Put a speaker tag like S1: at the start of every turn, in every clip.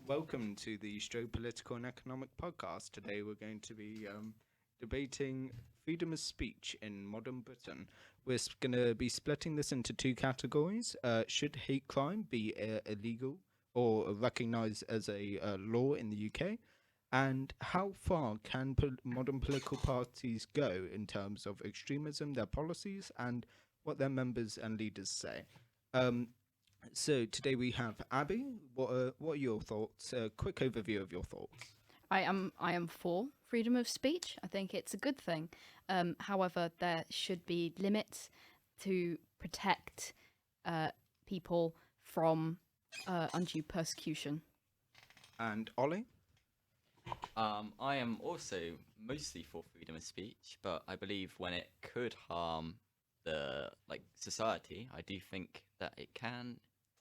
S1: Welcome to the Stro Political and Economic Podcast. Today we're going to be debating freedom of speech in modern Britain. We're going to be splitting this into two categories. Should hate crime be illegal or recognised as a law in the UK? And how far can modern political parties go in terms of extremism, their policies, and what their members and leaders say? So today we have Abby. What are your thoughts? A quick overview of your thoughts.
S2: I am for freedom of speech. I think it's a good thing. However, there should be limits to protect people from undue persecution.
S1: And Ollie?
S3: I am also mostly for freedom of speech, but I believe when it could harm the society, I do think that it can.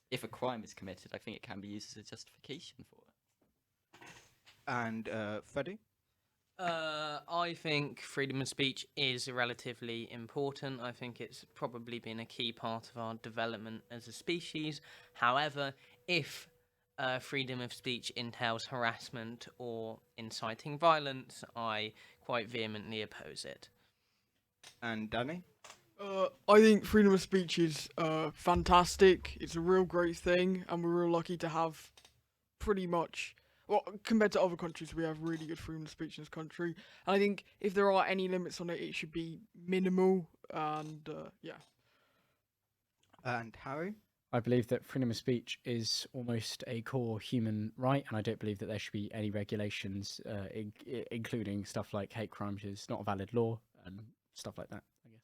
S3: If a crime is committed, I think it can be used as a justification for it.
S1: And Freddy?
S4: I think freedom of speech is relatively important. I think it's probably been a key part of our development as a species. However, if freedom of speech entails harassment or inciting violence, I quite vehemently oppose it.
S1: And Danny?
S5: I think freedom of speech is fantastic. It's a real great thing, and we're real lucky to have pretty much, well, compared to other countries, we have really good freedom of speech in this country. And I think if there are any limits on it, it should be minimal, and yeah.
S1: And Harry?
S6: I believe that freedom of speech is almost a core human right, and I don't believe that there should be any regulations, including stuff like hate crimes is not a valid law and stuff like that, I guess.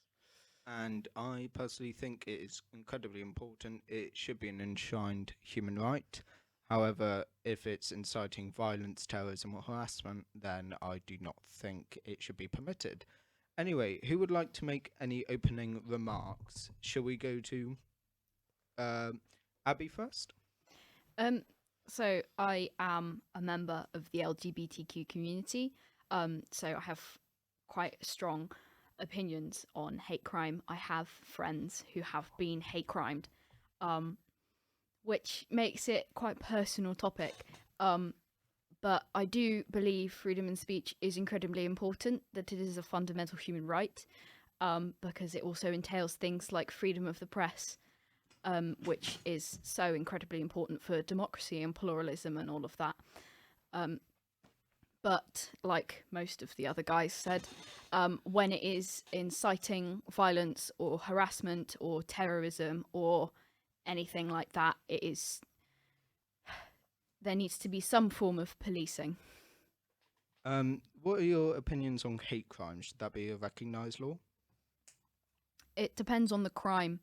S1: And I personally think it is incredibly important. It should be an enshrined human right. However, if it's inciting violence, terrorism, or harassment, then I do not think it should be permitted. Anyway, who would like to make any opening remarks? Shall we go to Abby first?
S2: So I am a member of the LGBTQ community. So I have quite strong opinions on hate crime. I have friends who have been hate crimed, which makes it quite a personal topic. But I do believe freedom of speech is incredibly important, that it is a fundamental human right, because it also entails things like freedom of the press, which is so incredibly important for democracy and pluralism and all of that. But like most of the other guys said, when it is inciting violence or harassment or terrorism or anything like that, there needs to be some form of policing.
S1: What are your opinions on hate crime? Should that be a recognised law?
S2: It depends on the crime.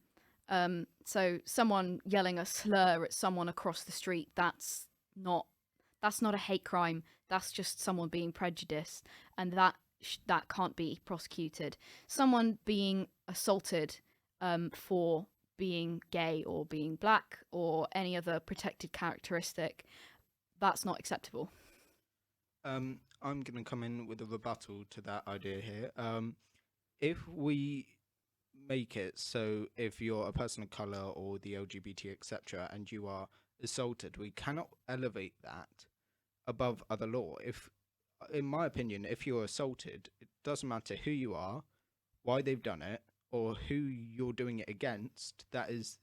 S2: So someone yelling a slur at someone across the street, that's not a hate crime. That's just someone being prejudiced, and that can't be prosecuted. Someone being assaulted for being gay or being black or any other protected characteristic, that's not acceptable.
S1: I'm going to come in with a rebuttal to that idea here. If we make it so if you're a person of colour or the LGBT, etc., and you are assaulted, we cannot elevate that above other law. If, in my opinion, if you're assaulted, it doesn't matter who you are, why they've done it, or who you're doing it against. That is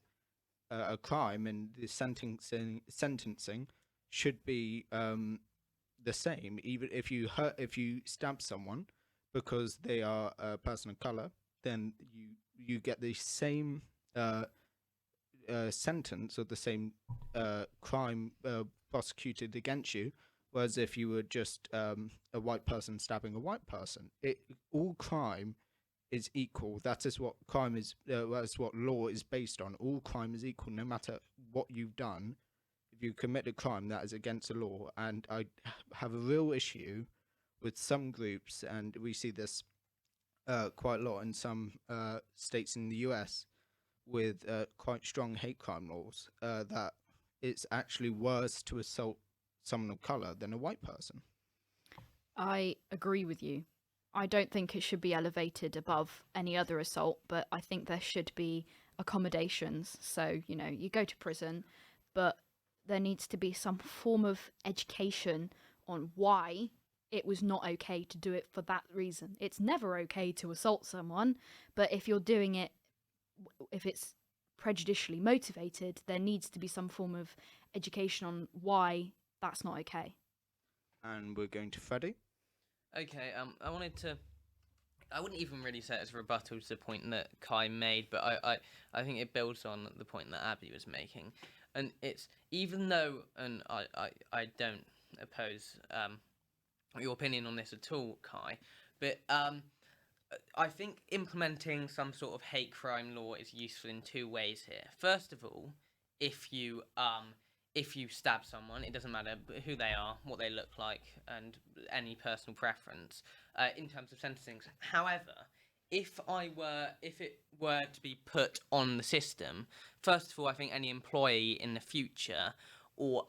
S1: a crime, and the sentencing should be the same. Even if you stab someone because they are a person of color, then you get the same sentence or the same crime prosecuted against you. Whereas if you were just a white person stabbing a white person, all crime is equal. That is what crime is. That's what law is based on. All crime is equal, no matter what you've done. If you commit a crime, that is against the law. And I have a real issue with some groups, and we see this quite a lot in some states in the US with quite strong hate crime laws, that it's actually worse to assault someone of colour than a white person.
S2: I agree with you. I don't think it should be elevated above any other assault, but I think there should be accommodations. So, you go to prison, but there needs to be some form of education on why it was not okay to do it for that reason. It's never okay to assault someone, but if you're doing it, if it's prejudicially motivated, there needs to be some form of education on why that's not okay.
S1: And we're going to Freddy.
S4: Okay, I wouldn't even really say it's a rebuttal to the point that Khai made, but I think it builds on the point that Abby was making. And it's, even though, and I don't oppose your opinion on this at all, Khai, but I think implementing some sort of hate crime law is useful in two ways here. First of all, if you stab someone, it doesn't matter who they are, what they look like, and any personal preference in terms of sentencing. However, if it were to be put on the system, first of all, I think any employee in the future, or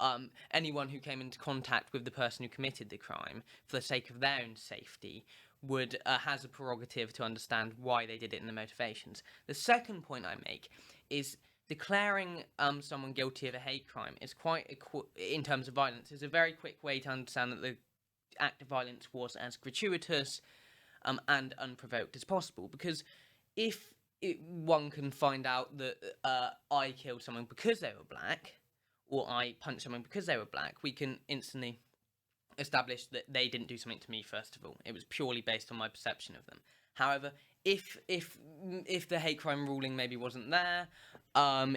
S4: anyone who came into contact with the person who committed the crime, for the sake of their own safety, would has a prerogative to understand why they did it and the motivations. The second point I make is declaring someone guilty of a hate crime is quite in terms of violence, is a very quick way to understand that the act of violence was as gratuitous and unprovoked as possible. Because if one can find out that I killed someone because they were black, or I punched someone because they were black, we can instantly establish that they didn't do something to me. First of all, it was purely based on my perception of them. However, if the hate crime ruling maybe wasn't there,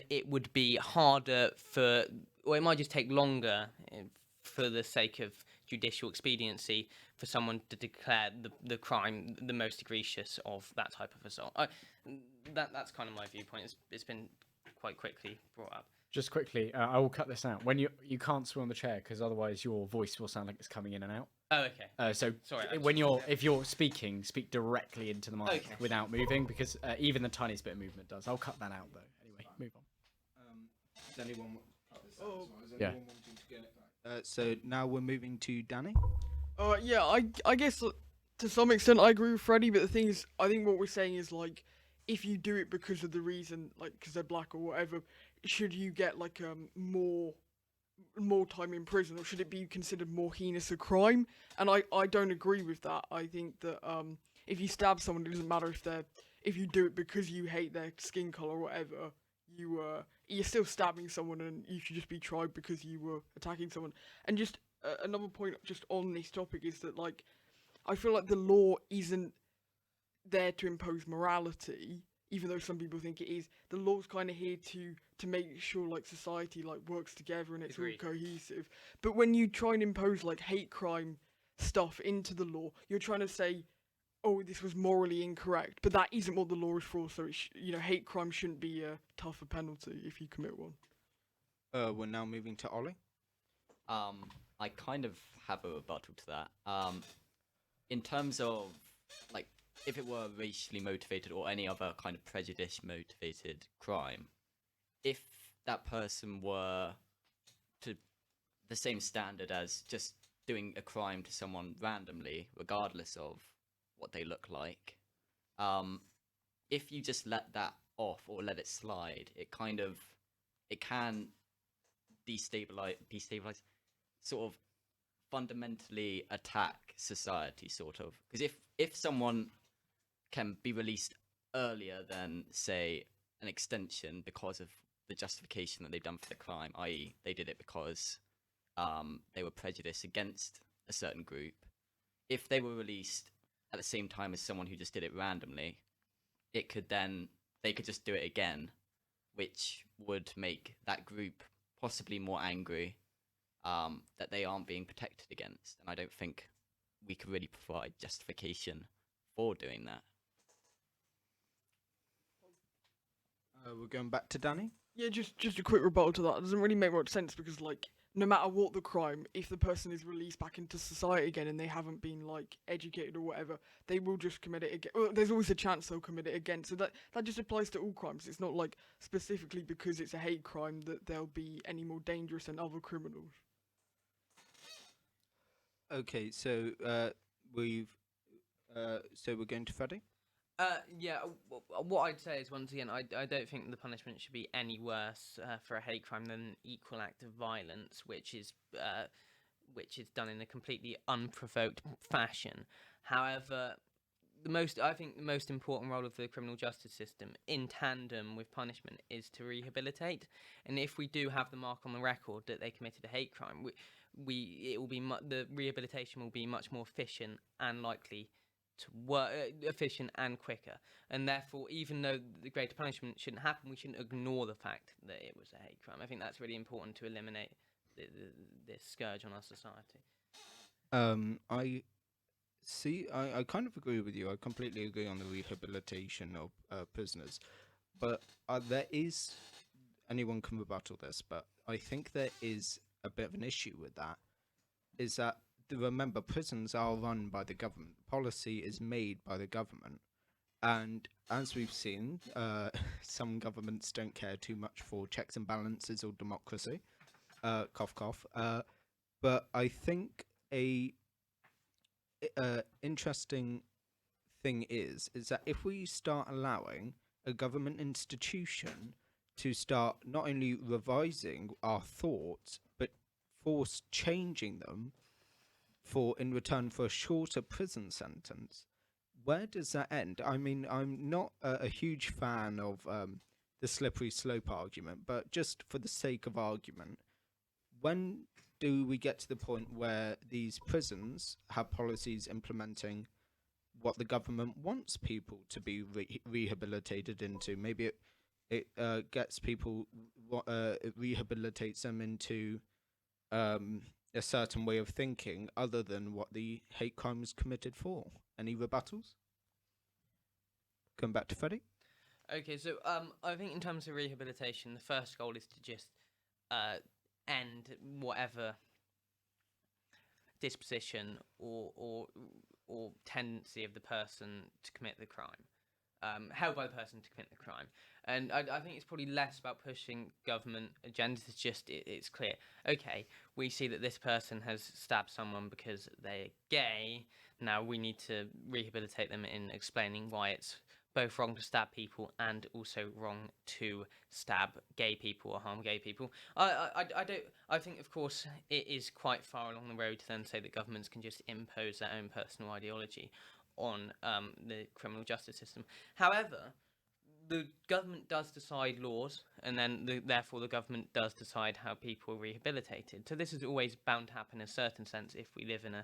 S4: it would be harder or it might just take longer for the sake of judicial expediency for someone to declare the crime the most egregious of that type of assault. That's kind of my viewpoint. It's been quite quickly brought up.
S6: Just quickly, I will cut this out. When you can't swing on the chair because otherwise your voice will sound like it's coming in and out.
S4: Oh, okay.
S6: So
S4: Sorry,
S6: if you're speaking, speak directly into the mic
S4: Okay.
S6: without moving, because even the tiniest bit of movement does. I'll cut that out though. Anyway, move on.
S1: Does anyone
S6: Yeah.
S1: wanting to get it? So now we're moving to Danny.
S5: Yeah, I guess to some extent I agree with Freddy, but the thing is, I think what we're saying is, like, if you do it because of the reason, like because they're black or whatever, should you get like more time in prison, or should it be considered more heinous a crime? And I don't agree with that. I think that if you stab someone, it doesn't matter if you do it because you hate their skin color or whatever, you're still stabbing someone, and you should just be tried because you were attacking someone. And just another point just on this topic is that, like, I feel like the law isn't there to impose morality, even though some people think it is. The law's kind of here to make sure, like, society, like, works together and it's
S4: Agreed.
S5: all cohesive. But when you try and impose, like, hate crime stuff into the law, you're trying to say, oh, this was morally incorrect, but that isn't what the law is for. So hate crime shouldn't be a tougher penalty if you commit one.
S1: We're now moving to Ollie.
S3: I kind of have a rebuttal to that. In terms of, like, if it were racially motivated or any other kind of prejudice motivated crime, if that person were to the same standard as just doing a crime to someone randomly, regardless of what they look like, if you just let that off or let it slide, it can destabilize, sort of fundamentally attack society, sort of. Because if someone can be released earlier than, say, an extension because of the justification that they've done for the crime, i.e. they did it because they were prejudiced against a certain group, if they were released at the same time as someone who just did it randomly, they could just do it again, which would make that group possibly more angry that they aren't being protected against. And I don't think we could really provide justification for doing that.
S1: We're going back to Danny.
S5: Yeah, just a quick rebuttal to that. It doesn't really make much sense because, like, no matter what the crime, if the person is released back into society again and they haven't been, like, educated or whatever, they will just commit it again. Well, there's always a chance they'll commit it again. So that just applies to all crimes. It's not, like, specifically because it's a hate crime that they'll be any more dangerous than other criminals.
S1: Okay, so we're going to Freddy.
S4: What I'd say is, once again, I don't think the punishment should be any worse for a hate crime than an equal act of violence, which is done in a completely unprovoked fashion. However, I think the most important role of the criminal justice system, in tandem with punishment, is to rehabilitate. And if we do have the mark on the record that they committed a hate crime, the rehabilitation will be much more efficient and likely to work, efficient and quicker. And therefore, even though the greater punishment shouldn't happen, we shouldn't ignore the fact that it was a hate crime. I think that's really important to eliminate this scourge on our society.
S1: I see. I kind of agree with you. I completely agree on the rehabilitation of prisoners, but there is anyone can rebuttal this, but I think there is a bit of an issue with that. Is that remember prisons are run by the government. Policy is made by the government, and as we've seen, some governments don't care too much for checks and balances or democracy. Cough cough. But I think a interesting thing is that if we start allowing a government institution to start not only revising our thoughts but force changing them in return for a shorter prison sentence, where does that end? I mean, I'm not a huge fan of the slippery slope argument, but just for the sake of argument, when do we get to the point where these prisons have policies implementing what the government wants people to be rehabilitated into? Maybe it gets people, it rehabilitates them into a certain way of thinking other than what the hate crime was committed for. Any rebuttals? Come back to Freddy.
S4: Okay, so I think in terms of rehabilitation, the first goal is to just end whatever disposition or tendency of the person to commit the crime, held by the person to commit the crime. And I think it's probably less about pushing government agendas. It's just it's clear. Okay, we see that this person has stabbed someone because they're gay. Now we need to rehabilitate them in explaining why it's both wrong to stab people and also wrong to stab gay people or harm gay people. I think, of course, it is quite far along the road to then say that governments can just impose their own personal ideology on the criminal justice system. However, the government does decide laws, and then therefore the government does decide how people are rehabilitated. So this is always bound to happen in a certain sense if we live in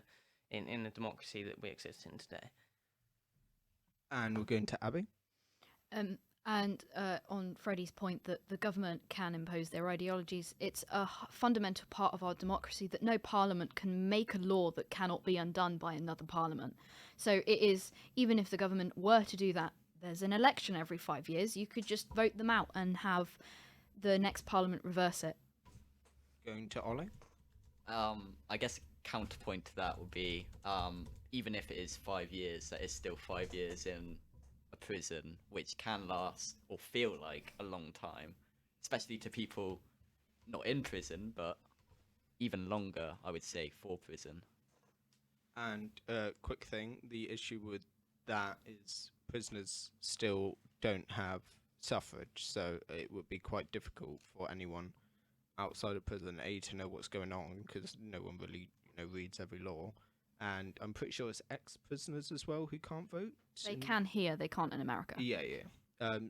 S4: a democracy that we exist in today.
S1: And we're going to Abby.
S2: And on Freddie's point that the government can impose their ideologies, it's a fundamental part of our democracy that no parliament can make a law that cannot be undone by another parliament. So it is, even if the government were to do that, there's an election every 5 years, you could just vote them out and have the next parliament reverse it.
S1: Going to Ollie.
S3: I guess counterpoint to that would be even if it is 5 years, that is still 5 years in a prison, which can last or feel like a long time, especially to people not in prison, but even longer, I would say, for prison.
S1: And quick thing, the issue with that is prisoners still don't have suffrage, so it would be quite difficult for anyone outside of prison to know what's going on, because no one really reads every law. And I'm pretty sure it's ex-prisoners as well who can't vote.
S2: They can here, they can't in America.
S1: Yeah.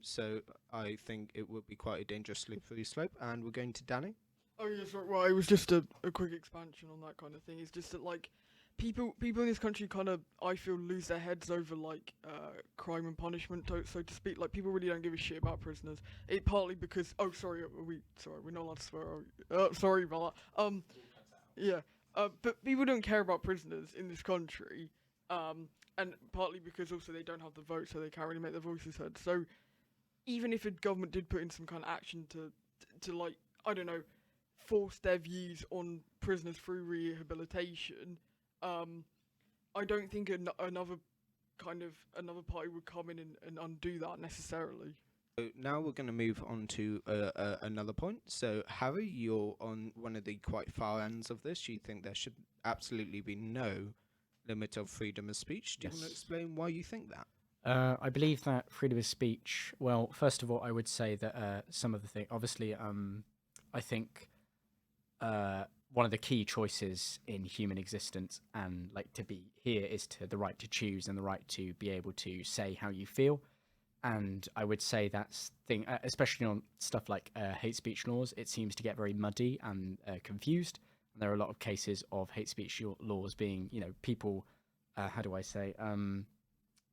S1: So I think it would be quite a dangerous slippery slope. And we're going to Danny.
S5: Oh yeah, sorry. Well, it was just a quick expansion on that kind of thing. It's just that like people in this country kind of, I feel, lose their heads over like crime and punishment, so to speak. Like people really don't give a shit about prisoners. It partly because we're not allowed to swear. Sorry about that. Yeah. But people don't care about prisoners in this country, and partly because also they don't have the vote, so they can't really make their voices heard. So even if a government did put in some kind of action to like, I don't know, force their views on prisoners through rehabilitation, I don't think another party would come in and undo that necessarily.
S1: So now we're going to move on to another point. So Harry, you're on one of the quite far ends of this. You think there should absolutely be no limit of freedom of speech. Do you want to explain why you think that?
S6: I believe that freedom of speech. Well, first of all, I would say that some of the things, obviously, I think one of the key choices in human existence and like to be here is to the right to choose and the right to be able to say how you feel. And I would say that's thing, especially on stuff like hate speech laws. It seems to get very muddy and confused. And there are a lot of cases of hate speech laws being, people, how do I say,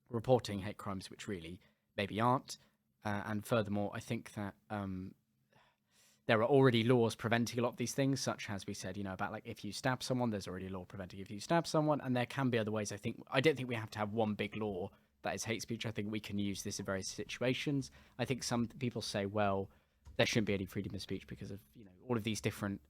S6: reporting hate crimes which really maybe aren't. And furthermore, I think that there are already laws preventing a lot of these things, such as we said, about like if you stab someone, there's already a law preventing if you stab someone, and there can be other ways. I don't think we have to have one big law that is hate speech. I think we can use this in various situations. I think some people say, well, there shouldn't be any freedom of speech because of all of these different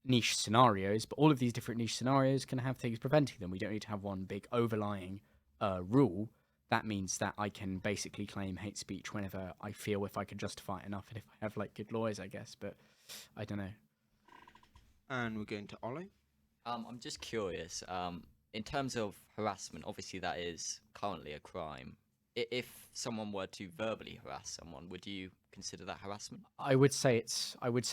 S6: niche scenarios, but all of these different niche scenarios can have things preventing them. We don't need to have one big overlying rule. That means that I can basically claim hate speech whenever I feel, if I can justify it enough and if I have like good lawyers, I guess. But I don't know.
S1: And we're going to Ollie.
S3: I'm just curious. In terms of harassment, obviously that is currently a crime. If someone were to verbally harass someone, would you consider that harassment?
S6: I would say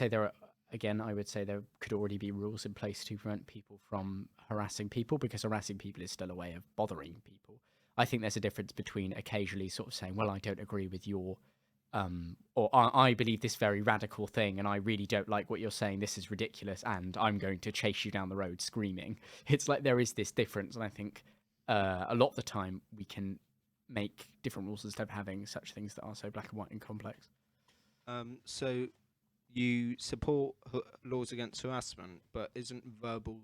S6: there are. Again, I would say there could already be rules in place to prevent people from harassing people, because harassing people is still a way of bothering people. I think there's a difference between occasionally sort of saying, well, I don't agree with your, or I believe this very radical thing and I really don't like what you're saying, this is ridiculous, and I'm going to chase you down the road screaming. It's like there is this difference, and I think a lot of the time we can make different rules instead of having such things that are so black and white and complex.
S1: So you support laws against harassment, but isn't verbal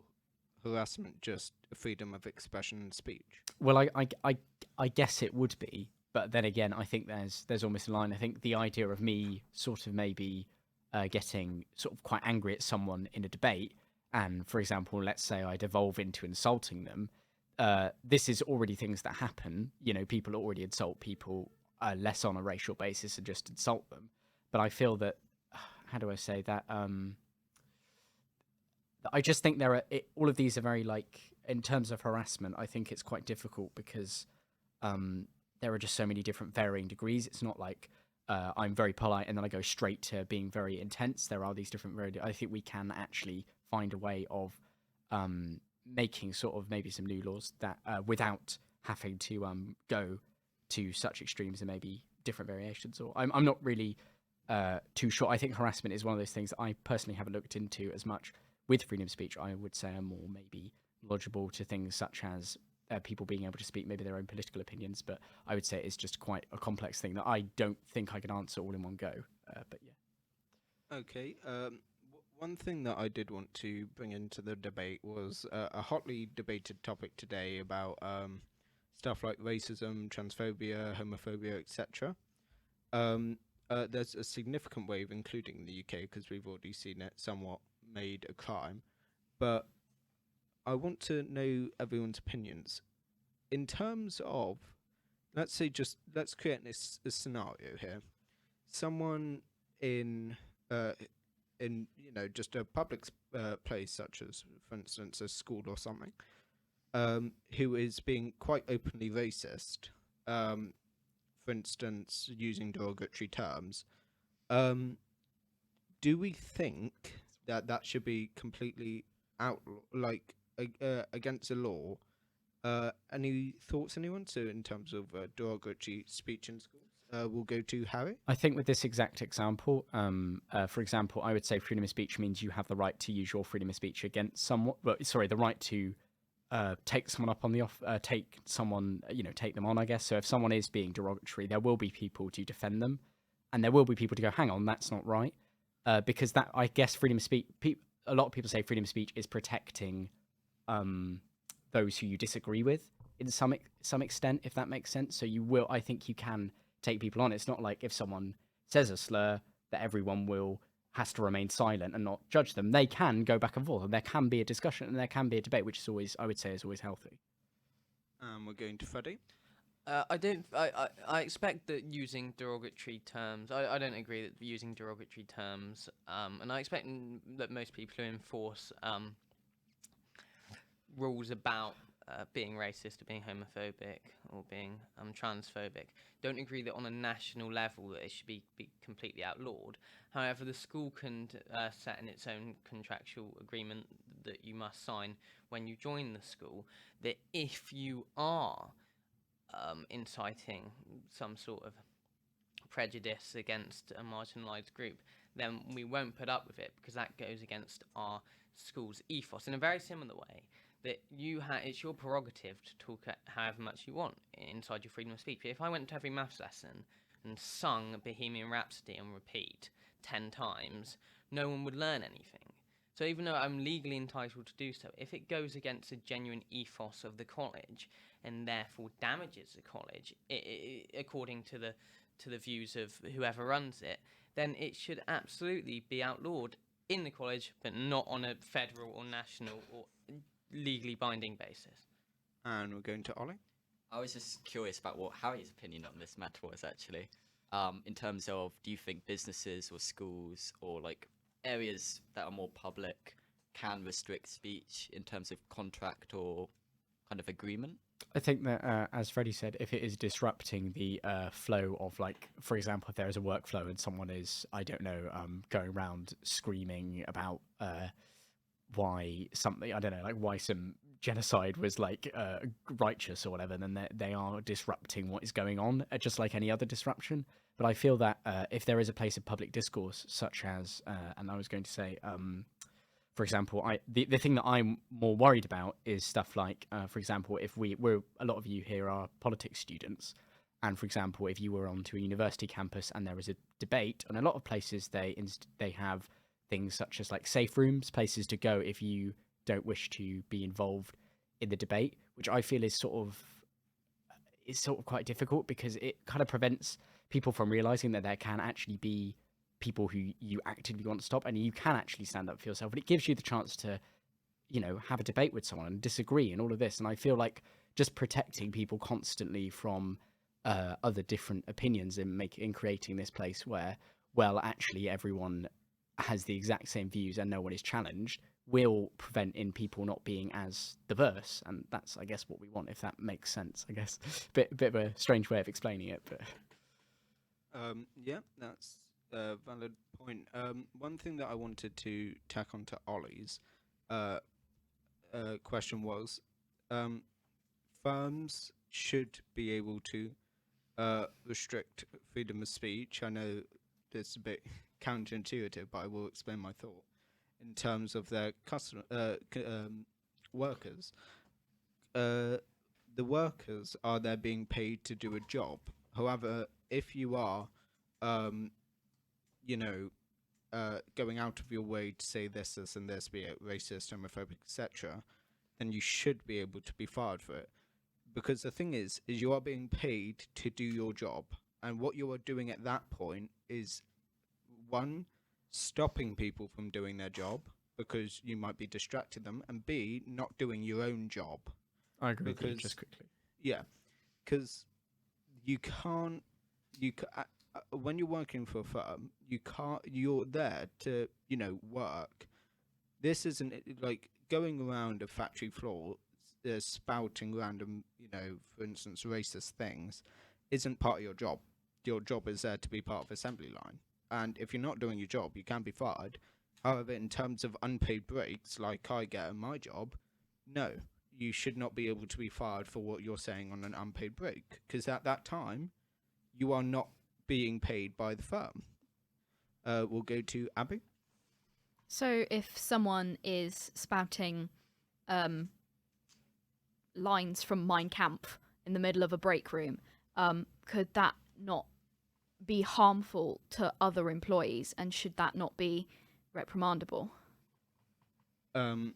S1: harassment just freedom of expression and speech?
S6: Well, I guess it would be, but then again, I think there's almost a line. I think the idea of me sort of maybe getting sort of quite angry at someone in a debate, and for example, let's say I devolve into insulting them. This is already things that happen. People already insult people less on a racial basis and just insult them. But I feel that, how do I say that? I just think all of these are very, like, in terms of harassment, I think it's quite difficult because there are just so many different varying degrees. It's not like I'm very polite and then I go straight to being very intense. There are these different I think we can actually find a way of making sort of maybe some new laws that without having to go to such extremes and maybe different variations. Or I'm not really too sure. I think harassment is one of those things that I personally haven't looked into as much. With freedom of speech, I would say I'm more maybe logical to things such as people being able to speak maybe their own political opinions, but I would say it's just quite a complex thing that I don't think I can answer all in one go. But yeah.
S1: Okay. One thing that I did want to bring into the debate was a hotly debated topic today about stuff like racism, transphobia, homophobia, etc. There's a significant wave, including the UK, because we've already seen it somewhat made a crime, but I want to know everyone's opinions in terms of, let's create a scenario here. Someone in just a public place, such as, for instance, a school or something, who is being quite openly racist, for instance, using derogatory terms. Do we think that should be completely out, like against the law? Any thoughts, anyone? So in terms of derogatory speech in schools, we'll go to Harry.
S6: I think with this exact example, for example, I would say freedom of speech means you have the right to use your freedom of speech against someone. The right to take someone up on the take someone, take them on, I guess. So if someone is being derogatory, there will be people to defend them, and there will be people to go, hang on, that's not right. Because that, I guess, freedom of speech. A lot of people say freedom of speech is protecting those who you disagree with in some extent, if that makes sense. So I think you can take people on. It's not like if someone says a slur that everyone has to remain silent and not judge them. They can go back and forth, and there can be a discussion and there can be a debate, which is always, I would say, is always healthy.
S1: We're going to Freddy.
S4: I expect that using derogatory terms, I don't agree that using derogatory terms, and I expect that most people who enforce rules about being racist or being homophobic or being transphobic don't agree that on a national level that it should be completely outlawed. However, the school can set in its own contractual agreement that you must sign when you join the school that if you are inciting some sort of prejudice against a marginalised group, then we won't put up with it because that goes against our school's ethos. In a very similar way, that it's your prerogative to talk however much you want inside your freedom of speech. If I went to every maths lesson and sung Bohemian Rhapsody on repeat 10 times, no one would learn anything. So even though I'm legally entitled to do so, if it goes against the genuine ethos of the college and therefore damages the college, according to the views of whoever runs it, then it should absolutely be outlawed in the college, but not on a federal or national or legally binding basis.
S1: And we're going to Ollie.
S3: I was just curious about what Harry's opinion on this matter was actually. In terms of, do you think businesses or schools or like areas that are more public can restrict speech in terms of contract or kind of agreement?
S6: I think that, as Freddy said, if it is disrupting the flow of, like, for example, if there is a workflow and someone is, I don't know, going around screaming about why something, I don't know, like why some genocide was like righteous or whatever, then they are disrupting what is going on, just like any other disruption. But I feel that if there is a place of public discourse, such as, and I was going to say, for example, the thing that I'm more worried about is stuff like, for example, if we're a lot of you here are politics students, and for example, if you were onto a university campus and there was a debate, and a lot of places they have things such as like safe rooms, places to go if you don't wish to be involved in the debate, which I feel is sort of quite difficult because it kind of prevents people from realizing that there can actually be people who you actively want to stop, and you can actually stand up for yourself, and it gives you the chance to, you know, have a debate with someone and disagree and all of this. And I feel like just protecting people constantly from other different opinions in creating this place where, well, actually everyone has the exact same views and no one is challenged, will prevent in people not being as diverse. And that's, I guess, what we want, if that makes sense. I guess bit of a strange way of explaining it, but
S1: yeah, that's a valid point. One thing that I wanted to tack onto Ollie's question was, firms should be able to restrict freedom of speech. I know it's a bit counterintuitive, but I will explain my thought. In terms of their workers, the workers are there being paid to do a job. However, if you are, going out of your way to say this and this, be it racist, homophobic, etc., then you should be able to be fired for it. Because the thing is you are being paid to do your job, and what you are doing at that point is, one, stopping people from doing their job because you might be distracting them, and B, not doing your own job.
S6: I agree with you, just quickly.
S1: Yeah, because when you're working for a firm, you're there to, work. This isn't like going around a factory floor spouting random, for instance, racist things isn't part of your job. Your job is there to be part of assembly line. And if you're not doing your job, you can be fired. However, in terms of unpaid breaks, like I get in my job, no, you should not be able to be fired for what you're saying on an unpaid break, because at that time, you are not being paid by the firm. We'll go to Abby.
S2: So if someone is spouting lines from Mein Kampf in the middle of a break room, could that not be harmful to other employees, and should that not be reprimandable?
S1: At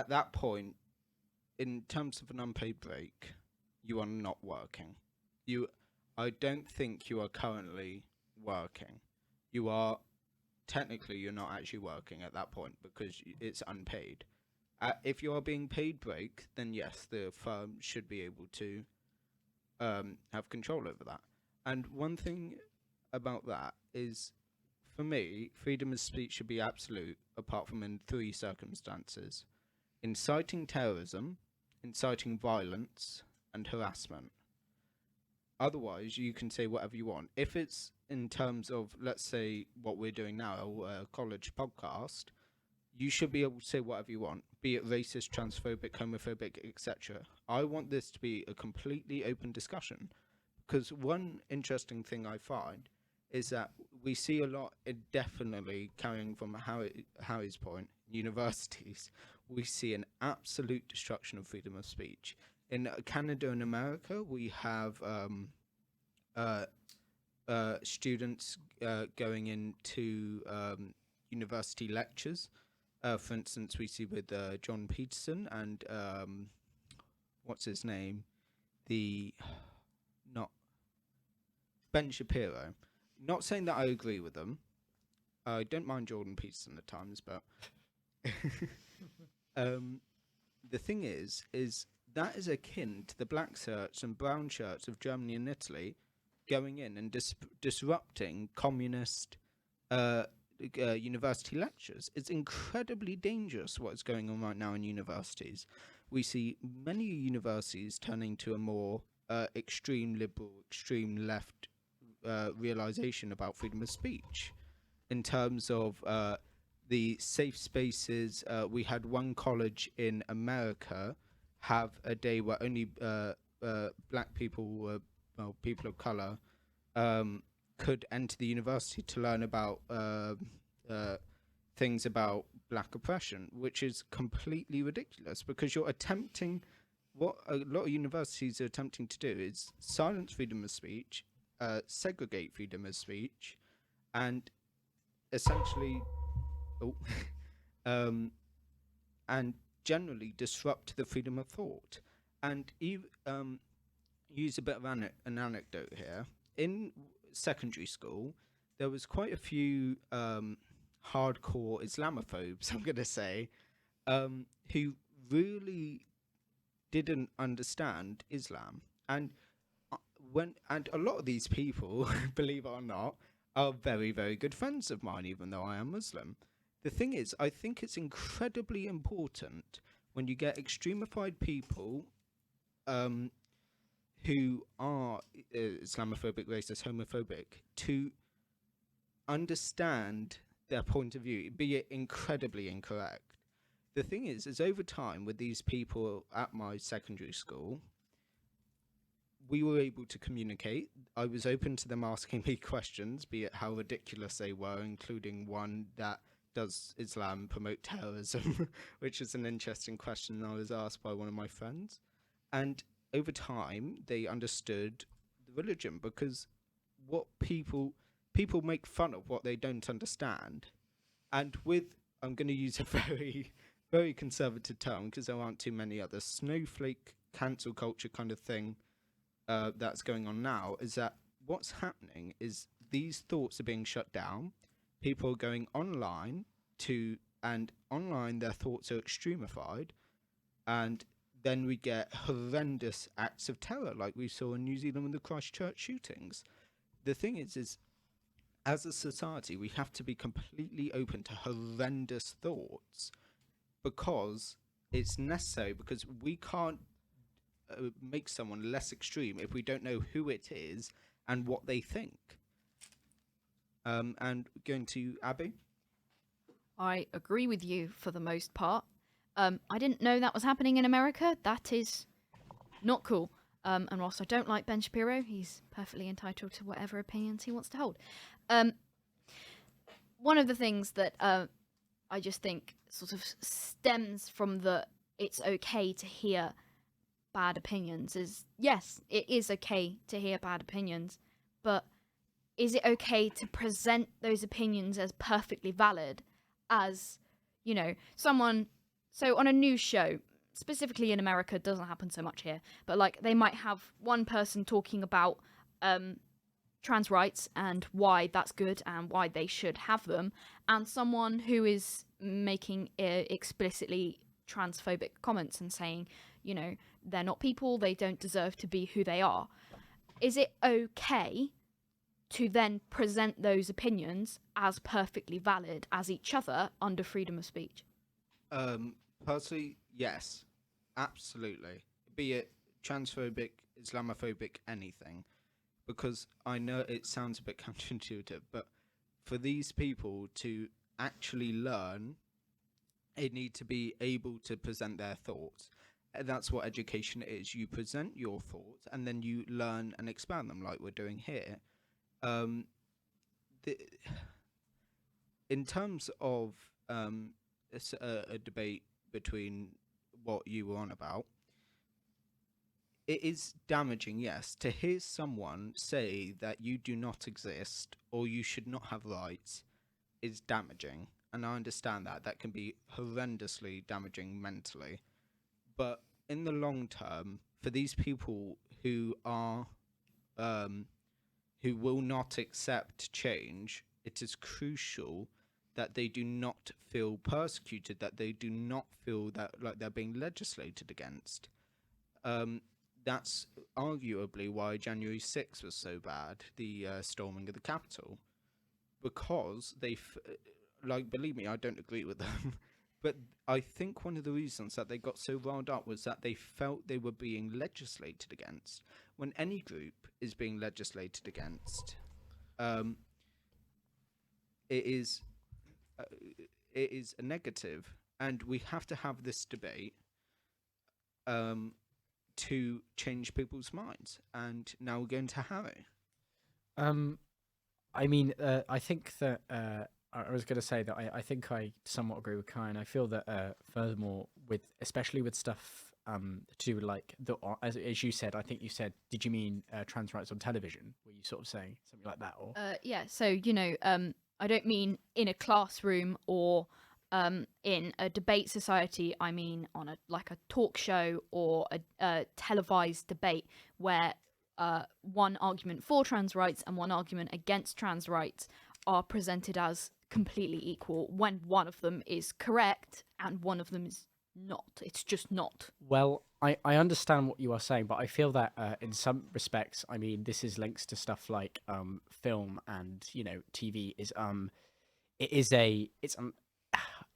S1: that point, in terms of an unpaid break, you are not working. I don't think you are currently working. You are, technically, you're not actually working at that point because it's unpaid. If you are being paid break, then yes, the firm should be able to have control over that. And one thing about that is, for me, freedom of speech should be absolute, apart from in 3 circumstances. inciting terrorism, inciting violence, and harassment. Otherwise, you can say whatever you want. If it's in terms of, let's say, what we're doing now, a college podcast, you should be able to say whatever you want, be it racist, transphobic, homophobic, etc. I want this to be a completely open discussion, because one interesting thing I find is that we see a lot, definitely carrying from Harry's point, universities, we see an absolute destruction of freedom of speech. In Canada and America, we have students going into university lectures. For instance, we see with John Peterson and what's his name? Not Ben Shapiro. Not saying that I agree with them. I don't mind Jordan Peterson at times, but the thing is that is akin to the black shirts and brown shirts of Germany and Italy going in and disrupting communist university lectures. It's incredibly dangerous what's going on right now in universities. We see many universities turning to a more extreme liberal, extreme left realization about freedom of speech. In terms of the safe spaces, we had one college in America have a day where only black people, people of color, could enter the university to learn about things about black oppression, which is completely ridiculous, because you're attempting, what a lot of universities are attempting to do is silence freedom of speech, segregate freedom of speech, and essentially and generally disrupt the freedom of thought. And use a bit of an anecdote here. In secondary school, there was quite a few hardcore Islamophobes, I'm going to say, who really didn't understand Islam. And a lot of these people, believe it or not, are very, very good friends of mine, even though I am Muslim. The thing is, I think it's incredibly important when you get extremified people who are Islamophobic, racist, homophobic, to understand their point of view, be it incredibly incorrect. The thing is over time with these people at my secondary school, we were able to communicate. I was open to them asking me questions, be it how ridiculous they were, including one that does Islam promote terrorism, which is an interesting question I was asked by one of my friends. And over time, they understood the religion, because what people make fun of what they don't understand. And I'm going to use a very, very conservative term, because there aren't too many others, snowflake cancel culture kind of thing that's going on now, is that what's happening is these thoughts are being shut down. People are going online and online their thoughts are extremified, and then we get horrendous acts of terror like we saw in New Zealand with the Christchurch shootings. The thing is as a society, we have to be completely open to horrendous thoughts, because it's necessary, because we can't make someone less extreme if we don't know who it is and what they think. And going to Abby?
S2: I agree with you for the most part. I didn't know that was happening in America. That is not cool. And whilst I don't like Ben Shapiro, he's perfectly entitled to whatever opinions he wants to hold. One of the things that I just think sort of stems from the it's okay to hear bad opinions is, yes, it is okay to hear bad opinions, but is it okay to present those opinions as perfectly valid, as, someone... So on a news show, specifically in America, it doesn't happen so much here, but like they might have one person talking about trans rights and why that's good and why they should have them, and someone who is making explicitly transphobic comments and saying, they're not people, they don't deserve to be who they are. Is it okay to then present those opinions as perfectly valid as each other under freedom of speech?
S1: Personally, yes, absolutely. Be it transphobic, Islamophobic, anything. Because I know it sounds a bit counterintuitive, but for these people to actually learn, they need to be able to present their thoughts. And that's what education is. You present your thoughts and then you learn and expand them, like we're doing here. Um, the, in terms of a debate between what you were on about, it is damaging, yes, to hear someone say that you do not exist or you should not have rights is damaging. And I understand that. That can be horrendously damaging mentally. But in the long term, for these people who are, who will not accept change, it is crucial that they do not feel persecuted, that they do not feel that like they're being legislated against. That's arguably why January 6th was so bad, the storming of the Capitol, because like, believe me, I don't agree with them, but I think one of the reasons that they got so riled up was that they felt they were being legislated against. When any group is being legislated against, it is a negative, and we have to have this debate to change people's minds, and now we're going to have it.
S6: I mean, I think that I was going to say that I think I somewhat agree with Khai, and I feel that furthermore, especially with stuff to do with like as you said, I think you said, did you mean trans rights on television? Were you sort of saying something like that, or?
S2: Yeah. So I don't mean in a classroom or in a debate society. I mean on a talk show or a televised debate where one argument for trans rights and one argument against trans rights are presented as completely equal, when one of them is correct and one of them is not. It's just not.
S6: Well, I understand what you are saying, but I feel that in some respects, I mean, this is links to stuff like film and TV is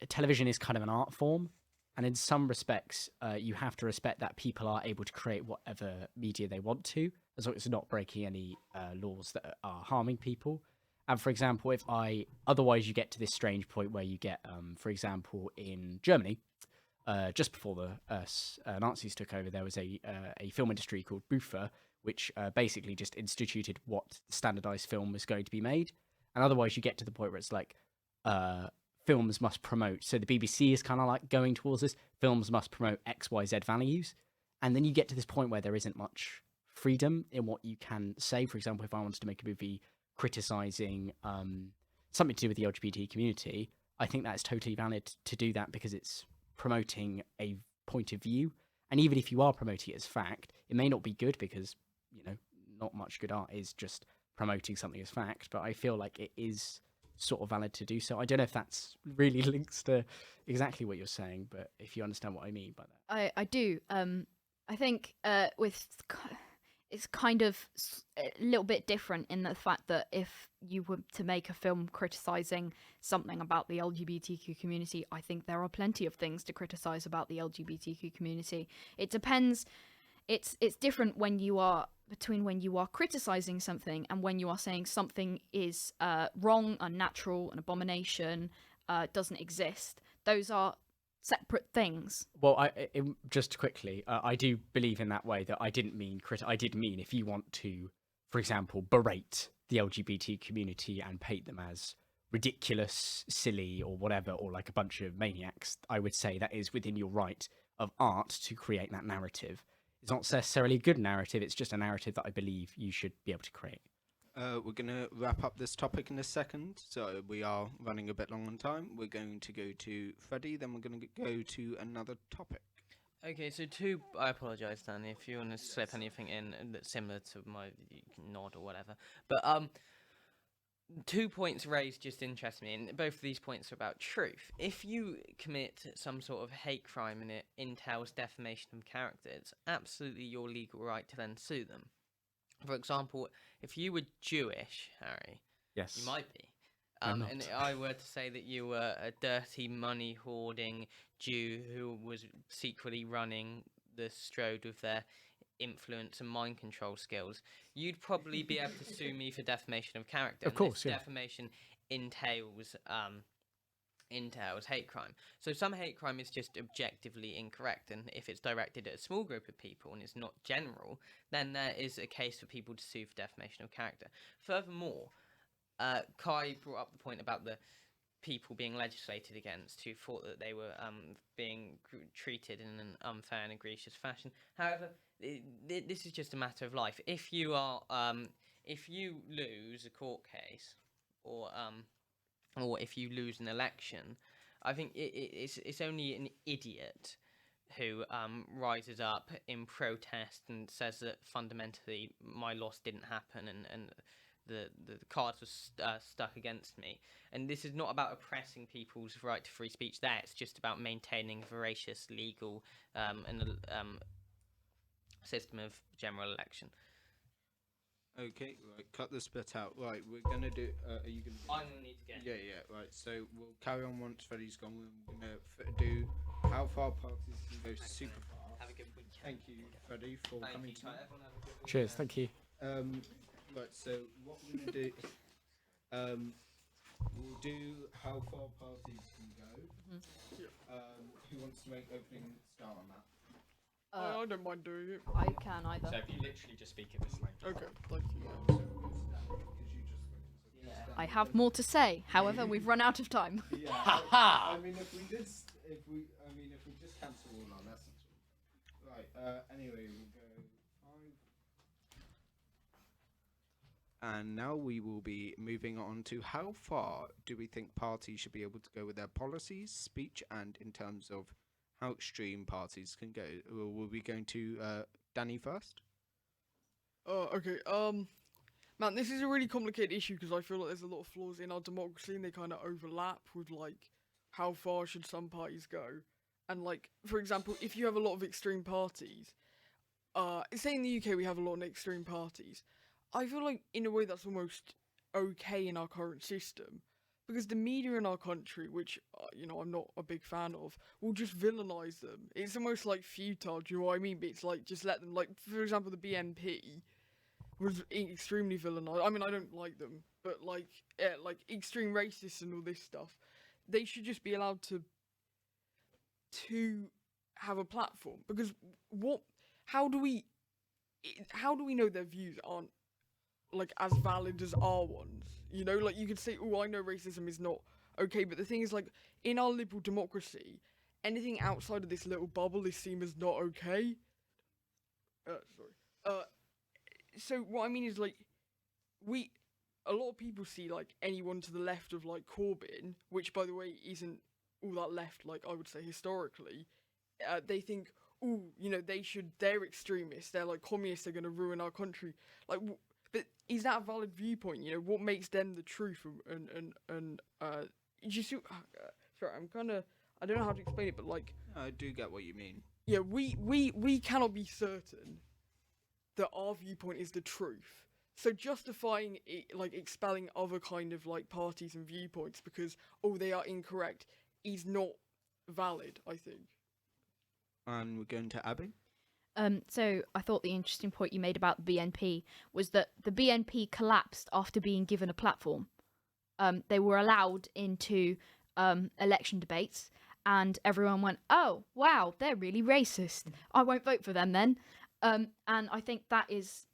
S6: television is kind of an art form, and in some respects, you have to respect that people are able to create whatever media they want to, as long as it's not breaking any laws that are harming people. And for example, otherwise you get to this strange point where you get, for example, in Germany, just before the Nazis took over, there was a film industry called BUFA, which basically just instituted what standardized film was going to be made. And otherwise you get to the point where it's like, films must promote. So the BBC is kind of like going towards this. Films must promote XYZ values. And then you get to this point where there isn't much freedom in what you can say. For example, if I wanted to make a movie criticizing something to do with the LGBT community, I think that's totally valid to do that because it's promoting a point of view. And even if you are promoting it as fact, it may not be good because, not much good art is just promoting something as fact. But I feel like it is sort of valid to do so. I don't know if that's really links to exactly what you're saying, but if you understand what I mean by that.
S2: I do. I think it's kind of a little bit different in the fact that if you were to make a film criticizing something about the LGBTQ community, I think there are plenty of things to criticize about the LGBTQ community. It depends. It's different when you are criticizing something and when you are saying something is wrong, unnatural, an abomination, doesn't exist. Those are separate things.
S6: Well, just quickly, I do believe in that way that I didn't mean I did mean if you want to, for example, berate the LGBT community and paint them as ridiculous, silly, or whatever, or like a bunch of maniacs, I would say that is within your right of art to create that narrative. It's not necessarily a good narrative, it's just a narrative that I believe you should be able to create.
S1: We're going to wrap up this topic in a second, so we are running a bit long on time. We're going to go to Freddy, then we're going to go to another topic.
S4: Okay, so I apologise, Danny, if you want to slip anything in that's similar to my nod or whatever. But 2 points raised just interest me, and both of these points are about truth. If you commit some sort of hate crime and it entails defamation of character, it's absolutely your legal right to then sue them. For example, if you were Jewish, Harry,
S6: Yes.
S4: you might be,
S6: I'm
S4: And
S6: not.
S4: I were to say that you were a dirty money hoarding Jew who was secretly running the Strode with their influence and mind control skills, you'd probably be able to sue me for defamation of character.
S6: Of
S4: and
S6: course,
S4: this
S6: yeah.
S4: defamation entails hate crime. So some hate crime is just objectively incorrect, and if it's directed at a small group of people and it's not general, then there is a case for people to sue for defamation of character. Furthermore, Khai brought up the point about the people being legislated against who thought that they were being treated in an unfair and egregious fashion. However, this is just a matter of life. If you are, if you lose a court case, or if you lose an election, I think it's only an idiot who rises up in protest and says that fundamentally my loss didn't happen and the cards were stuck against me. And this is not about oppressing people's right to free speech there, it's just about maintaining veracious legal system of general election.
S1: Okay, right, cut this bit out. Right, we're gonna do. Are you gonna?
S4: I'm gonna need to get.
S1: Yeah. Right. So we'll carry on once Freddy's gone. We're gonna do how far parties can go super far.
S4: Have a good weekend.
S1: Thank you, Freddy, for
S4: Thank
S1: coming
S4: you.
S1: tonight.
S4: Everyone have a good
S6: Cheers,
S4: weekend.
S6: thank you.
S1: Right. So what we're gonna do? We'll do how far parties can go. Who wants to make opening start on that?
S5: I don't mind doing it.
S2: I can either.
S6: if you literally just speak in this language.
S5: Okay, thank you.
S1: So we'll stand because you just spoken. So we'll stand
S2: I have more to say. However, we've run out of time.
S1: Yeah. I mean, if we just cancel all our lessons. Right. Anyway, we'll go 5. And now we will be moving on to how far do we think parties should be able to go with their policies, speech, and in terms of how extreme parties can go. Will we going to Danny first?
S5: Okay. Man, this is a really complicated issue because I feel like there's a lot of flaws in our democracy and they kind of overlap with like how far should some parties go. And like, for example, if you have a lot of extreme parties, say in the UK we have a lot of extreme parties, I feel like in a way that's almost okay in our current system. Because the media in our country, which, I'm not a big fan of, will just villainise them. It's almost like futile, do you know what I mean? But it's like, just let them, like, for example, the BNP was extremely villainized. I mean, I don't like them, but like extreme racists and all this stuff. They should just be allowed to have a platform, because how do we know their views aren't like as valid as our ones? You know, like you could say, oh, I know racism is not okay, but the thing is, like, in our liberal democracy, anything outside of this little bubble is seen as not okay. So what I mean is, like, a lot of people see, like, anyone to the left of, like, Corbyn, which, by the way, isn't all that left, like, I would say historically, they think, oh, they're extremists, they're, like, communists, they're going to ruin our country. Like, but is that a valid viewpoint? What makes them the truth? And you see, sorry, I don't know how to explain it, but, like,
S1: I do get what you mean.
S5: yeah, we cannot be certain that our viewpoint is the truth. So justifying it, like, expelling other kind of, like, parties and viewpoints because, they are incorrect, is not valid, I think.
S1: And we're going to Abby.
S2: So I thought the interesting point you made about the BNP was that the BNP collapsed after being given a platform. They were allowed into election debates, and everyone went, "Oh, wow, they're really racist. I won't vote for them then." And I think that is,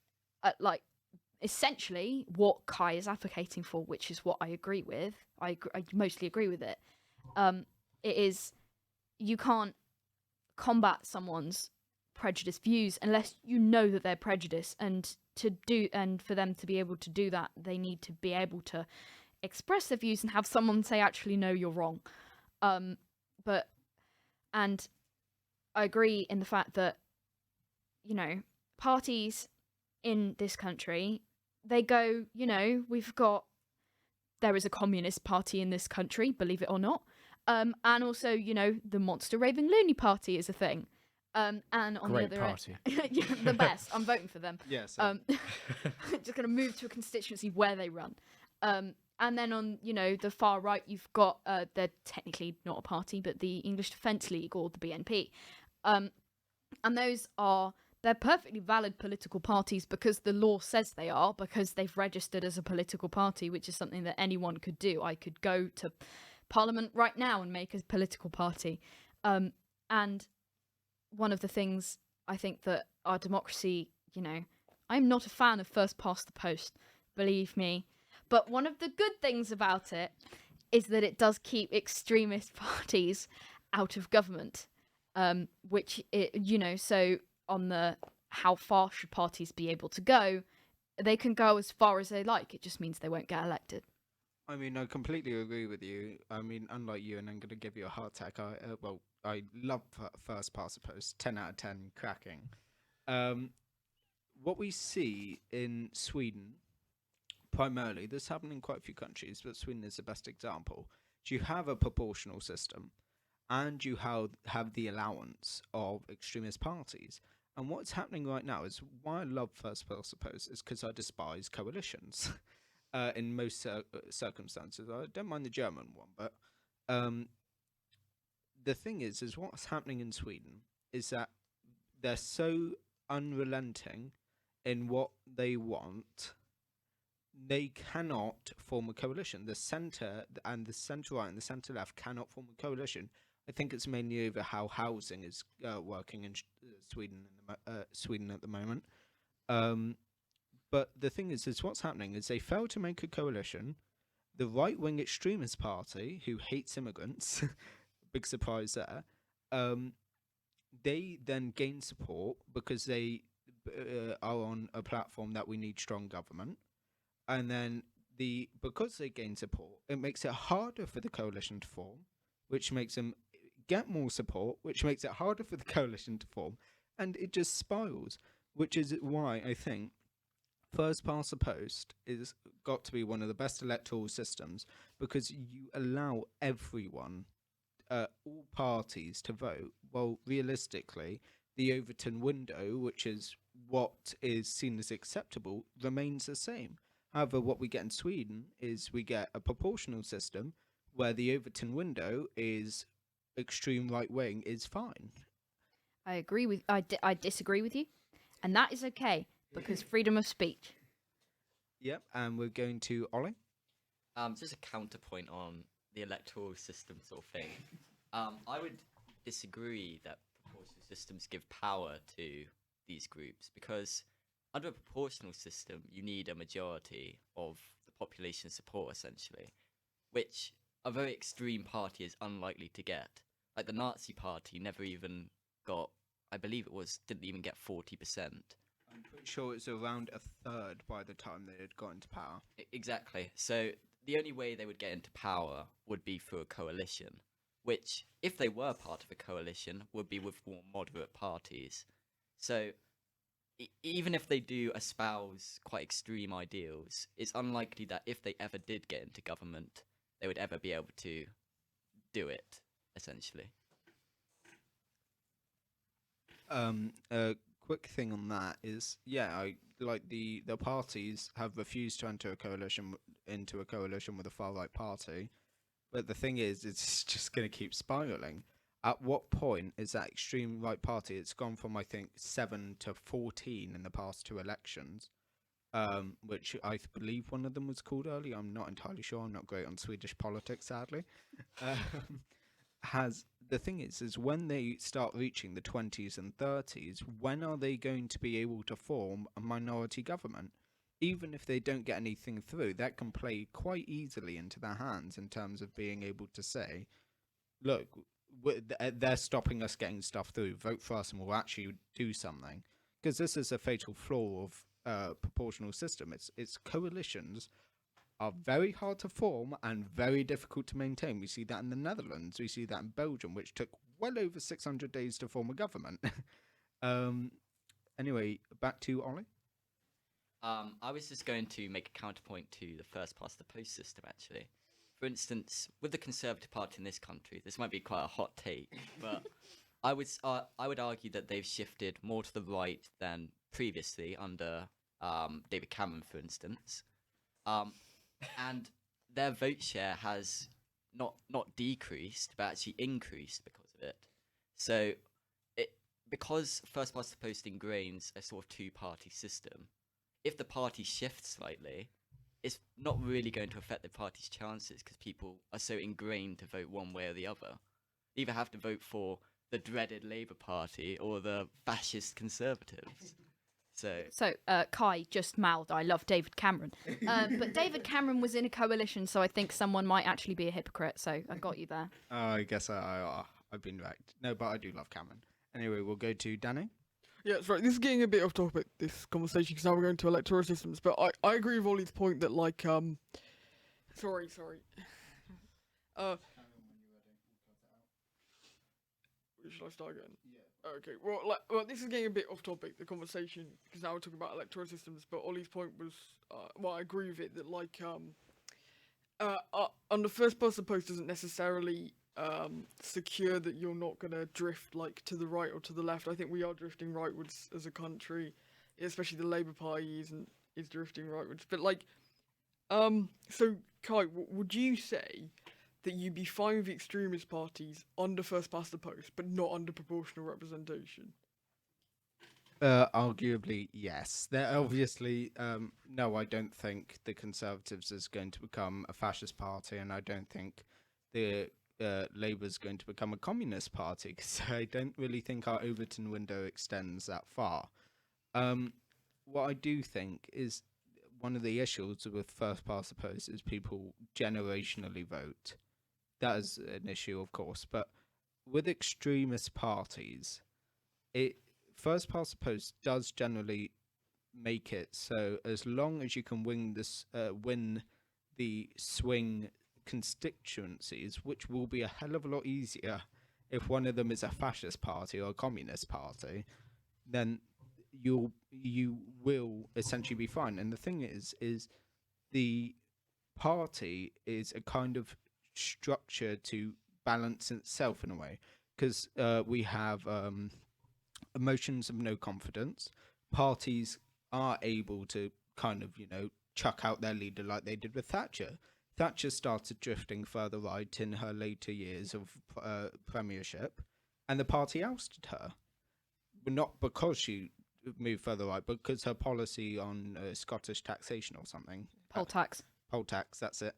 S2: essentially what Khai is advocating for, which is what I agree with. I mostly agree with it. It is, you can't combat someone's prejudiced views unless you know that they're prejudiced, and for them to be able to do that, they need to be able to express their views and have someone say, actually, no, you're wrong. And I agree in the fact that, parties in this country, they go, there is a communist party in this country, believe it or not. And also, the Monster Raving Loony Party is a thing. And on
S6: Great
S2: the other
S6: party.
S2: yeah, the best. I'm voting for them.
S1: Yes.
S2: Just going to move to a constituency where they run. And And then on, the far right, you've got, they're technically not a party, but the English Defence League, or the BNP. And they're perfectly valid political parties because the law says they are, because they've registered as a political party, which is something that anyone could do. I could go to Parliament right now and make a political party. And one of the things I think that our democracy, I'm not a fan of first past the post, believe me. But one of the good things about it is that it does keep extremist parties out of government. So on the how far should parties be able to go, they can go as far as they like. It just means they won't get elected.
S1: I mean, I completely agree with you. I mean, unlike you, and I'm going to give you a heart attack. I love first past the post. 10 out of 10, cracking. What we see in Sweden, primarily, this happened in quite a few countries, but Sweden is the best example. You have a proportional system, and you have the allowance of extremist parties. And what's happening right now is why I love first past the post is because I despise coalitions. In most circumstances, I don't mind the German one, but the thing is what's happening in Sweden is that they're so unrelenting in what they want. They cannot form a coalition. The centre and the centre right and the centre left cannot form a coalition. I think it's mainly over how housing is working in Sweden at the moment. But the thing is what's happening is they fail to make a coalition. The right-wing extremist party, who hates immigrants, big surprise there, they then gain support because they are on a platform that we need strong government. And then because they gain support, it makes it harder for the coalition to form, which makes them get more support, which makes it harder for the coalition to form, and it just spirals, which is why I think first past the post is got to be one of the best electoral systems, because you allow everyone, all parties, to vote. Well, realistically, the Overton window, which is what is seen as acceptable, remains the same. However, what we get in Sweden is we get a proportional system where the Overton window is extreme right wing is fine.
S2: I disagree with you, and that is okay. Because freedom of speech.
S1: Yep, and we're going to Ollie.
S3: Just a counterpoint on the electoral system sort of thing. I would disagree that proportional systems give power to these groups, because under a proportional system, you need a majority of the population support, essentially, which a very extreme party is unlikely to get. Like the Nazi Party never even got, I believe didn't even get 40%.
S1: I'm pretty sure it's around a third by the time they had got into power.
S3: Exactly. So the only way they would get into power would be through a coalition, which, if they were part of a coalition, would be with more moderate parties. So even if they do espouse quite extreme ideals, it's unlikely that if they ever did get into government, they would ever be able to do it, essentially.
S1: Quick thing on that is, I like the parties have refused to enter into a coalition with a far right party, but the thing is, it's just going to keep spiraling. At what point is that extreme right party? It's gone from, I think, 7 to 14 in the past 2 elections, which I believe one of them was called early. I'm not entirely sure. I'm not great on Swedish politics, sadly. The thing is when they start reaching the 20s and 30s, when are they going to be able to form a minority government? Even if they don't get anything through, that can play quite easily into their hands in terms of being able to say, look, they're stopping us getting stuff through, vote for us and we'll actually do something. Because this is a fatal flaw of proportional system. It's coalitions are very hard to form and very difficult to maintain. We see that in the Netherlands, we see that in Belgium, which took well over 600 days to form a government. Anyway, back to Ollie.
S3: I was just going to make a counterpoint to the first past the post system, actually. For instance, with the Conservative Party in this country, this might be quite a hot take, but I would argue that they've shifted more to the right than previously under David Cameron, for instance. And their vote share has not decreased, but actually increased because of it. So, because first past the post ingrains a sort of two-party system, if the party shifts slightly, it's not really going to affect the party's chances because people are so ingrained to vote one way or the other. You either have to vote for the dreaded Labour Party or the fascist Conservatives. So
S2: Khai just mouthed, "I love David Cameron," but David Cameron was in a coalition, so I think someone might actually be a hypocrite. So I got you there.
S1: I guess I've been wrecked. No, but I do love Cameron. Anyway, we'll go to Danny.
S5: Yeah, sorry, this is getting a bit off topic, this conversation, because now we're going to electoral systems, but I agree with Ollie's point that, like, sorry. Should I start again? Yeah. Okay, well, this is getting a bit off topic, the conversation, because now we're talking about electoral systems, but Ollie's point was, I agree with it, that, like, on the first person post doesn't necessarily secure that you're not going to drift like to the right or to the left. I think we are drifting rightwards as a country, especially the Labour Party is drifting rightwards. But like, so Khai, would you say that you'd be fine with extremist parties under first past the post, but not under proportional representation?
S1: Arguably, yes. They're obviously, no, I don't think the Conservatives is going to become a fascist party, and I don't think the Labour's going to become a communist party, because I don't really think our Overton window extends that far. What I do think is one of the issues with first past the post is people generationally vote. That is an issue, of course, but with extremist parties, first past the post does generally make it so as long as you can win the swing constituencies, which will be a hell of a lot easier if one of them is a fascist party or a communist party, then you will essentially be fine. And the thing is the party is a kind of structure to balance itself in a way, because we have emotions of no confidence. Parties are able to kind of, chuck out their leader like they did with Thatcher. Thatcher started drifting further right in her later years of premiership, and the party ousted her. Not because she moved further right, but because her policy on Scottish taxation or something.
S2: Poll tax.
S1: Poll tax, that's it.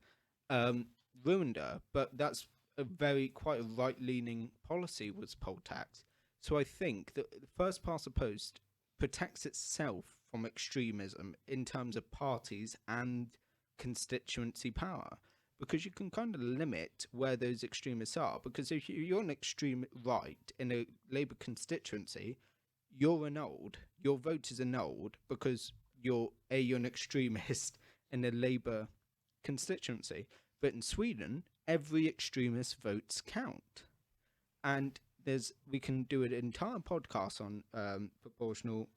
S1: Ruined her, but that's quite a right-leaning policy was poll tax. So I think that the first past the post protects itself from extremism in terms of parties and constituency power, because you can kind of limit where those extremists are. Because if you're an extreme right in a Labour constituency, you're annulled. Your vote is annulled because you're an extremist in a Labour constituency. But in Sweden, every extremist votes count, and we can do an entire podcast on proportional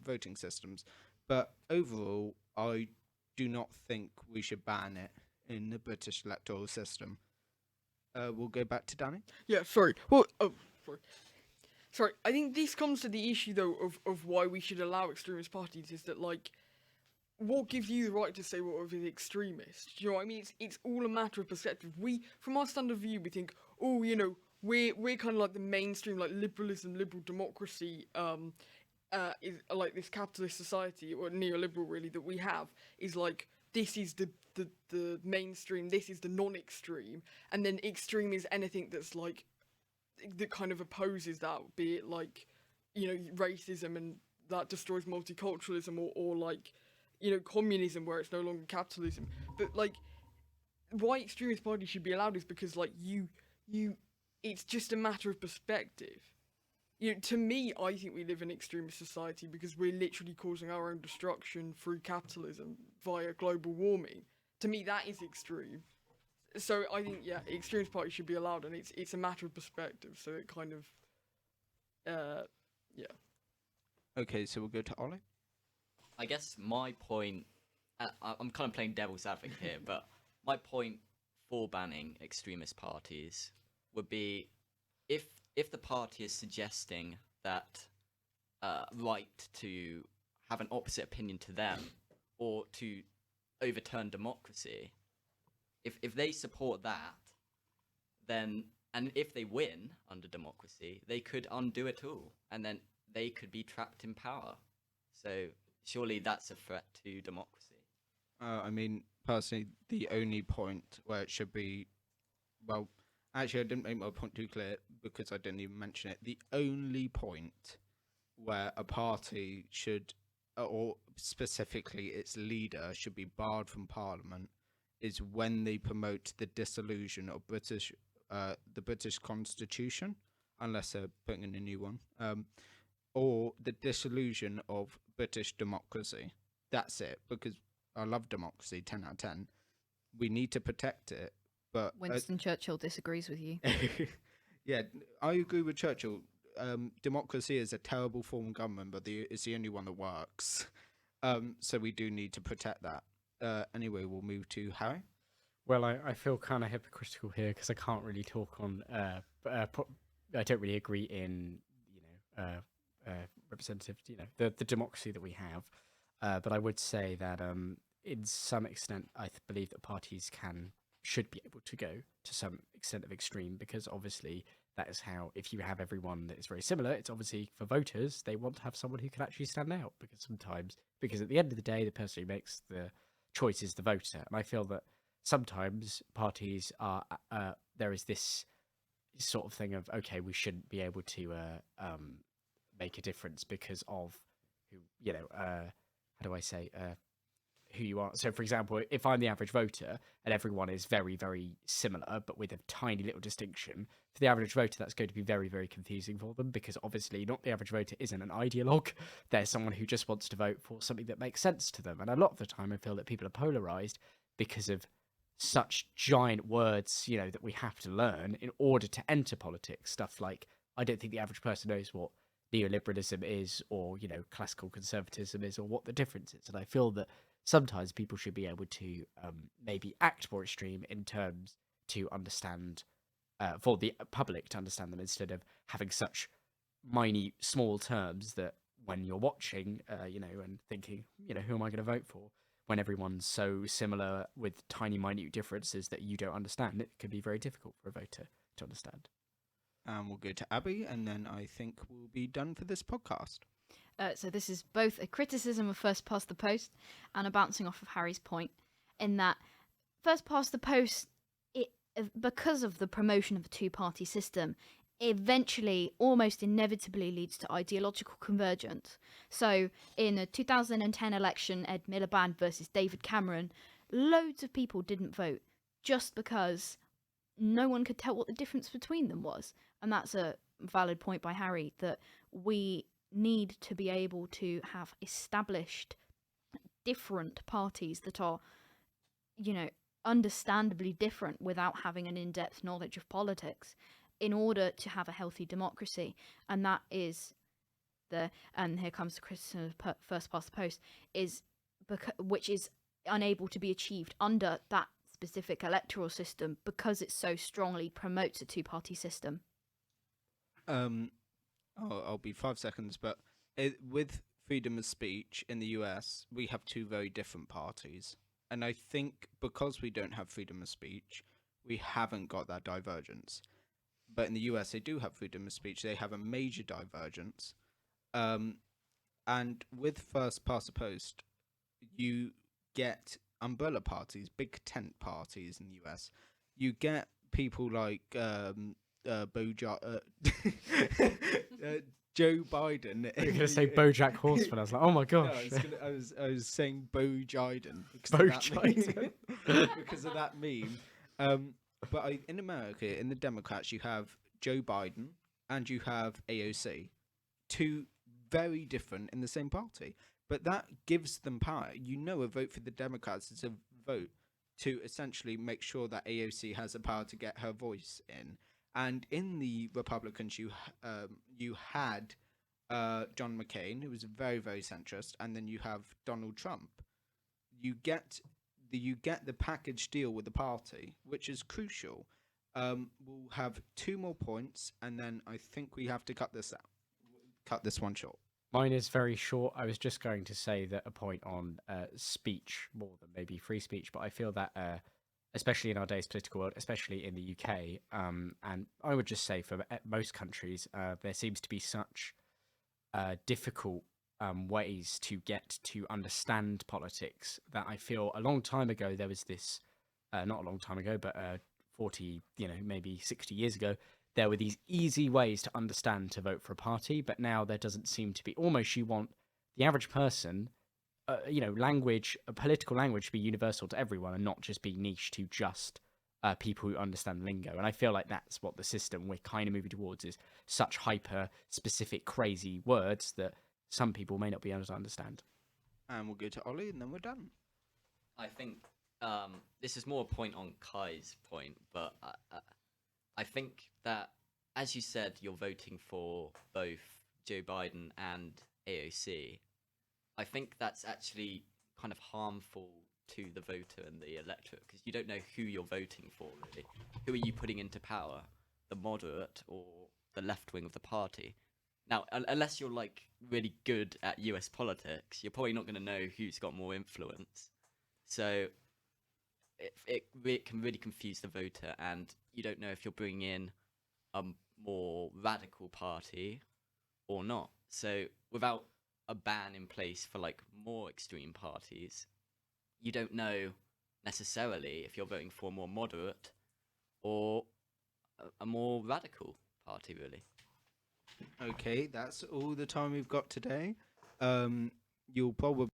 S1: voting systems. But overall, I do not think we should ban it in the British electoral system. We'll go back to Danny.
S5: Yeah, sorry. Well, sorry. I think this comes to the issue though of why we should allow extremist parties is that, like, what gives you the right to say what is extremist? Do you know what I mean? It's all a matter of perspective. From our standard view, we think, we're kind of like the mainstream, like liberalism, liberal democracy, is like this capitalist society or neoliberal really that we have is like this is the mainstream, this is the non-extreme, and then extreme is anything that's like that kind of opposes that, be it like racism and that destroys multiculturalism, or like communism where it's no longer capitalism. But like why extremist parties should be allowed is because like you it's just a matter of perspective. To me, I think we live in an extremist society because we're literally causing our own destruction through capitalism via global warming. To me, that is extreme. So I think, extremist parties should be allowed, and it's a matter of perspective. So it kind of,
S1: Okay, so we'll go to Ollie.
S3: I guess my point, I'm kind of playing devil's advocate here, but my point for banning extremist parties would be if the party is suggesting that right to have an opposite opinion to them or to overturn democracy, if they support that, then, and if they win under democracy, they could undo it all, and then they could be trapped in power. So surely that's a threat to democracy.
S1: I mean, personally, the only point where it should be, well, actually, I didn't make my point too clear because I didn't even mention it. The only point where a party should, or specifically its leader, should be barred from Parliament is when they promote the dissolution of the British Constitution, unless they're putting in a new one, or the dissolution of British democracy. That's it, because I love democracy, 10 out of 10. We need to protect it, but...
S2: Winston Churchill disagrees with you.
S1: Yeah, I agree with Churchill. Democracy is a terrible form of government, but it's the only one that works. So we do need to protect that. Anyway, we'll move to Harry.
S6: Well, I feel kind of hypocritical here because I can't really talk on. I don't really agree in representative, the democracy that we have. But I would say that in some extent, I believe that parties should be able to go to some extent of extreme, because obviously that is how, if you have everyone that is very similar, it's obviously for voters, they want to have someone who can actually stand out, because at the end of the day, the person who makes the choice is the voter. And I feel that sometimes parties are, there is this sort of thing of, okay, we shouldn't be able to make a difference because of who, how do I say, who you are. So, for example, if I'm the average voter and everyone is very, very similar, but with a tiny little distinction, for the average voter, that's going to be very, very confusing for them, because obviously not the average voter isn't an ideologue. They're someone who just wants to vote for something that makes sense to them. And a lot of the time, I feel that people are polarized because of such giant words, that we have to learn in order to enter politics. Stuff like, I don't think the average person knows what neoliberalism is, or, classical conservatism is, or what the difference is. And I feel that sometimes people should be able to maybe act more extreme in terms to understand, for the public to understand them, instead of having such minute, small terms that when you're watching, and thinking, who am I going to vote for? When everyone's so similar with tiny, minute differences that you don't understand, it can be very difficult for a voter to understand.
S1: And we'll go to Abby, and then I think we'll be done for this podcast.
S2: So this is both a criticism of first past the post and a bouncing off of Harry's point, in that first past the post, because of the promotion of a two-party system, eventually, almost inevitably, leads to ideological convergence. So in a 2010 election, Ed Miliband versus David Cameron, loads of people didn't vote just because no one could tell what the difference between them was. And that's a valid point by Harry, that we need to be able to have established different parties that are, understandably different without having an in-depth knowledge of politics, in order to have a healthy democracy. And that is and here comes the criticism of first past the post, which is unable to be achieved under that specific electoral system because it so strongly promotes a two-party system.
S1: I'll be 5 seconds, but with freedom of speech in the US, we have two very different parties. And I think because we don't have freedom of speech, we haven't got that divergence. But in the US, they do have freedom of speech. They have a major divergence. And with first past the post, you get umbrella parties, big tent parties in the US. You get people like Joe Biden.
S6: You're going to say BoJack Horseman. I was like, oh my gosh.
S1: No, I was saying Bo Jiden. Because of that meme. But in America, in the Democrats, you have Joe Biden and you have AOC. Two very different in the same party. But that gives them power. A vote for the Democrats is a vote to essentially make sure that AOC has the power to get her voice in. And in the Republicans, you had John McCain, who was very, very centrist, and then you have Donald Trump. You get the package deal with the party, which is crucial. We'll have 2 more points, and then I think we have to cut this one short.
S6: Mine is very short. I was just going to say that a point on speech more than maybe free speech, but I feel that, especially in our day's political world, especially in the UK, and I would just say for most countries, there seems to be such difficult ways to get to understand politics that I feel a long time ago there was this, not a long time ago, but 40, maybe 60 years ago, there were these easy ways to understand to vote for a party, but now there doesn't seem to be. Almost you want the average person, language, political language to be universal to everyone and not just be niche to just people who understand lingo. And I feel like that's what the system we're kind of moving towards is such hyper specific, crazy words that some people may not be able to understand.
S1: And we'll go to Ollie, and then we're done.
S3: I think this is more a point on Khai's point, but I think that, as you said, you're voting for both Joe Biden and AOC. I think that's actually kind of harmful to the voter and the electorate because you don't know who you're voting for, really. Who are you putting into power? The moderate or the left wing of the party? Now, unless you're like really good at US politics, you're probably not going to know who's got more influence. So it can really confuse the voter, and you don't know if you're bringing in a more radical party or not. So without a ban in place for like more extreme parties, you don't know necessarily if you're voting for a more moderate or a more radical party, really.
S1: Okay, that's all the time we've got today. You'll probably